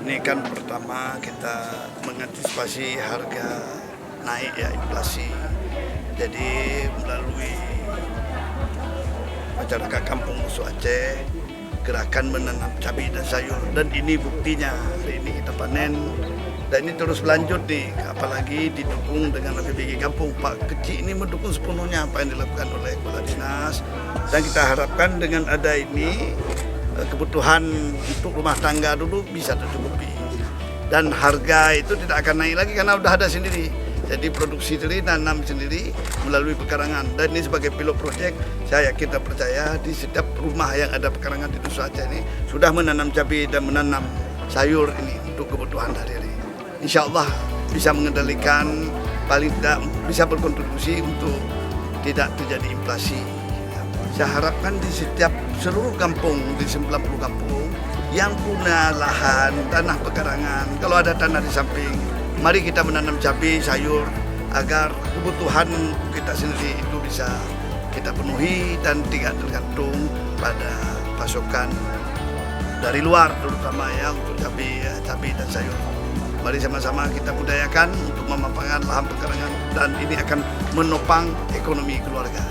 Ini kan pertama kita mengantisipasi harga naik ya, inflasi. Jadi melalui masyarakat Kampung Musuh Aceh, gerakan menanam cabai dan sayur, dan ini buktinya. Hari ini kita panen dan ini terus berlanjut nih, apalagi didukung dengan APBD Kampung. Pak Kecik ini mendukung sepenuhnya apa yang dilakukan oleh Kepala Dinas, dan kita harapkan dengan ada ini kebutuhan untuk rumah tangga dulu bisa tercukupi, dan harga itu tidak akan naik lagi karena udah ada sendiri. Jadi produksi sendiri, nanam sendiri melalui pekarangan, dan ini sebagai pilot project, saya yakin dan percaya di setiap rumah yang ada pekarangan di Musuh Aceh ini sudah menanam cabai dan menanam sayur ini untuk kebutuhan hari-hari. Insya Allah bisa mengendalikan, paling tidak bisa berkontribusi untuk tidak terjadi inflasi. Saya harapkan di setiap seluruh kampung, di 90 kampung yang punya lahan, tanah pekarangan, kalau ada tanah di samping, mari kita menanam cabai, sayur, agar kebutuhan kita sendiri itu bisa kita penuhi dan tidak tergantung pada pasokan dari luar, terutama ya untuk cabai dan sayur. Mari sama-sama kita budayakan untuk memampangkan lahan pekarangan, dan ini akan menopang ekonomi keluarga.